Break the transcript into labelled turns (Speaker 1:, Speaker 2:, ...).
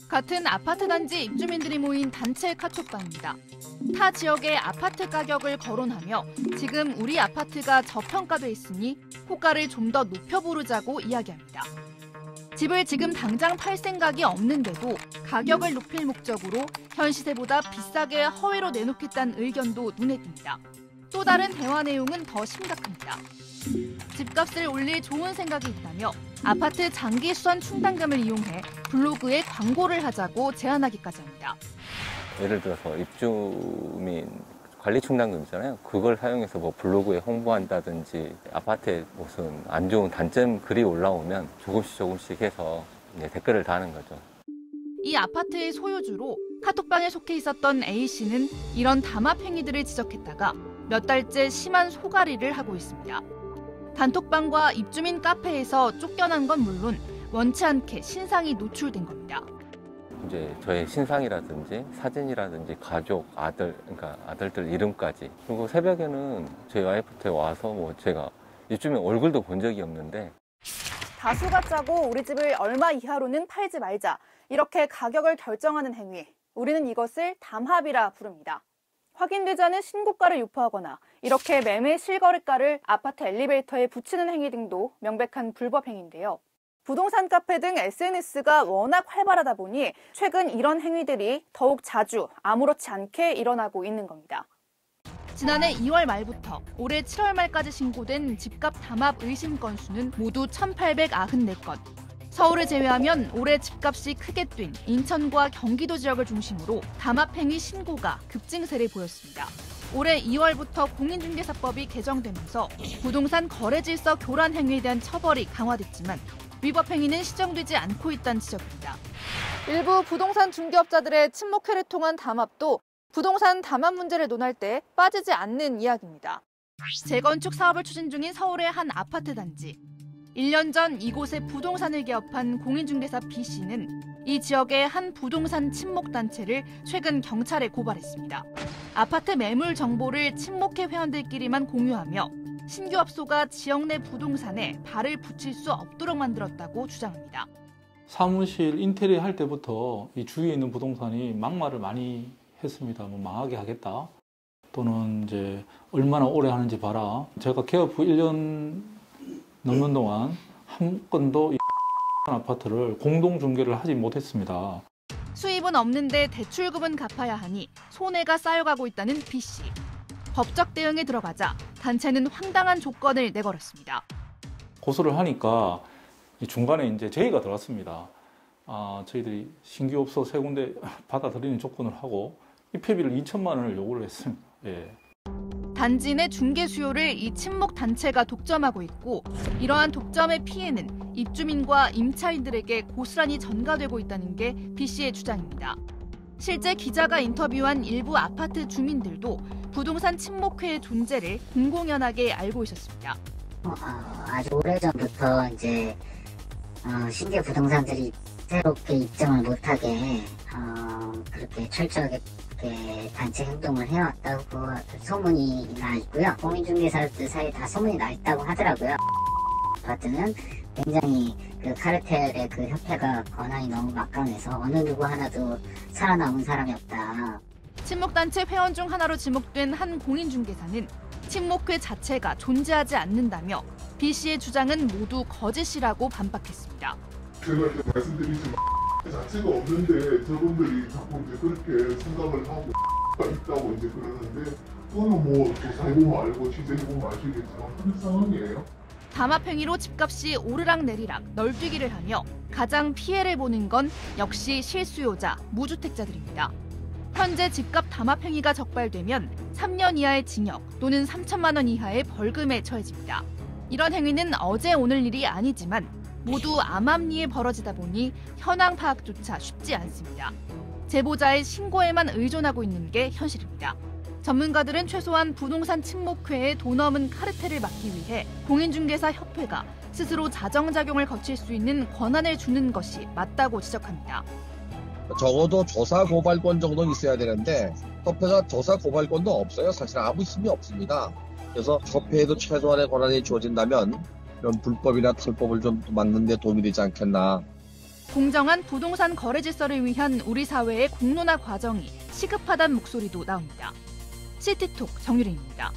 Speaker 1: 같은 아파트 단지 입주민들이 모인 단체 카톡방입니다. 타 지역의 아파트 가격을 거론하며 지금 우리 아파트가 저평가돼 있으니 호가를 좀 더 높여 부르자고 이야기합니다. 집을 지금 당장 팔 생각이 없는데도 가격을 높일 목적으로 현 시세보다 비싸게 허위로 내놓겠다는 의견도 눈에 띕니다. 또 다른 대화 내용은 더 심각합니다. 집값을 올릴 좋은 생각이 있다며 아파트 장기 수선 충당금을 이용해 블로그에 광고를 하자고 제안하기까지 합니다.
Speaker 2: 예를 들어서 입주민 관리 충당금 있잖아요. 그걸 사용해서 뭐 블로그에 홍보한다든지 아파트에 무슨 안 좋은 단점 글이 올라오면 조금씩 해서 이제 댓글을 다는 거죠.
Speaker 1: 이 아파트의 소유주로 카톡방에 속해 있었던 A씨는 이런 담합 행위들을 지적했다가 몇 달째 심한 소가리를 하고 있습니다. 단톡방과 입주민 카페에서 쫓겨난 건 물론 원치 않게 신상이 노출된 겁니다.
Speaker 2: 이제 저의 신상이라든지 사진이라든지 가족, 그러니까 아들들 이름까지. 그리고 새벽에는 저희 와이프한테 와서 뭐 제가 입주민 얼굴도 본 적이 없는데
Speaker 3: 다수가 짜고 우리 집을 얼마 이하로는 팔지 말자. 이렇게 가격을 결정하는 행위. 우리는 이것을 담합이라 부릅니다. 확인되지 않은 신고가를 유포하거나 이렇게 매매 실거래가를 아파트 엘리베이터에 붙이는 행위 등도 명백한 불법 행위인데요. 부동산 카페 등 SNS가 워낙 활발하다 보니 최근 이런 행위들이 더욱 자주 아무렇지 않게 일어나고 있는 겁니다.
Speaker 1: 지난해 2월 말부터 올해 7월 말까지 신고된 집값 담합 의심 건수는 모두 1,894건. 서울을 제외하면 올해 집값이 크게 뛴 인천과 경기도 지역을 중심으로 담합 행위 신고가 급증세를 보였습니다. 올해 2월부터 공인중개사법이 개정되면서 부동산 거래질서 교란 행위에 대한 처벌이 강화됐지만 위법 행위는 시정되지 않고 있다는 지적입니다.
Speaker 3: 일부 부동산 중개업자들의 친목회를 통한 담합도 부동산 담합 문제를 논할 때 빠지지 않는 이야기입니다.
Speaker 1: 재건축 사업을 추진 중인 서울의 한 아파트 단지. 1년 전 이곳에 부동산을 개업한 공인중개사 B씨는 이 지역의 한 부동산 친목단체를 최근 경찰에 고발했습니다. 아파트 매물 정보를 친목회 회원들끼리만 공유하며 신규 업소가 지역 내 부동산에 발을 붙일 수 없도록 만들었다고 주장합니다.
Speaker 4: 사무실 인테리어 할 때부터 이 주위에 있는 부동산이 막말을 많이 했습니다. 뭐 망하게 하겠다. 또는 이제 얼마나 오래 하는지 봐라. 제가 개업 후 1년 넘는 동안 한 건도 이 아파트를 공동 중개를 하지 못했습니다.
Speaker 1: 수입은 없는데 대출금은 갚아야 하니 손해가 쌓여가고 있다는 B씨. 법적 대응에 들어가자 단체는 황당한 조건을 내걸었습니다.
Speaker 4: 고소를 하니까 중간에 이제 제의가 들어왔습니다. 저희들이 신규 업소 3군데 받아들이는 조건을 하고 입회비를 2천만 원을 요구를 했습니다. 예.
Speaker 1: 단지 내 중개 수요를 이 친목 단체가 독점하고 있고 이러한 독점의 피해는 입주민과 임차인들에게 고스란히 전가되고 있다는 게 B씨의 주장입니다. 실제 기자가 인터뷰한 일부 아파트 주민들도 부동산 친목회의 존재를 공공연하게 알고 있었습니다.
Speaker 5: 아주 오래전부터 이제 신규 부동산들이 새롭게 입점을 못하게 그렇게 철저하게 단체 행동을 해왔다고 소문이 나 있고요. 공인중개사들 사이에 다 소문이 나 있다고 하더라고요. 아파트는 굉장히 그 카르텔의 그 협회가 권한이 너무 막강해서 어느 누구 하나도 살아남은 사람이 없다.
Speaker 1: 친목단체 회원 중 하나로 지목된 한 공인중개사는 친목회 자체가 존재하지 않는다며 B씨의 주장은 모두 거짓이라고 반박했습니다.
Speaker 6: 제가 이렇게 말씀드리지만 자체가 없는데 저분들이 자꾸 이제 그렇게 생각을 하고 있다고 이제 그러는데 그거는 뭐 조사해보면 알고 취재해보면 아시겠지만 그런 상황이에요.
Speaker 1: 담합 행위로 집값이 오르락 내리락 널뛰기를 하며 가장 피해를 보는 건 역시 실수요자, 무주택자들입니다. 현재 집값 담합 행위가 적발되면 3년 이하의 징역 또는 3천만 원 이하의 벌금에 처해집니다. 이런 행위는 어제 오늘 일이 아니지만 모두 암암리에 벌어지다 보니 현황 파악조차 쉽지 않습니다. 제보자의 신고에만 의존하고 있는 게 현실입니다. 전문가들은 최소한 부동산 친목회의 돈 없는 카르텔을 막기 위해 공인중개사 협회가 스스로 자정작용을 거칠 수 있는 권한을 주는 것이 맞다고 지적합니다.
Speaker 7: 적어도 조사 고발권 정도는 있어야 되는데 협회가 조사 고발권도 없어요. 사실 아무 힘이 없습니다. 그래서 협회에도 최소한의 권한이 주어진다면 이런 불법이나 탈법을 좀 막는 데 도움이 되지 않겠나.
Speaker 1: 공정한 부동산 거래 질서를 위한 우리 사회의 공론화 과정이 시급하다는 목소리도 나옵니다. 시티톡 정유림입니다.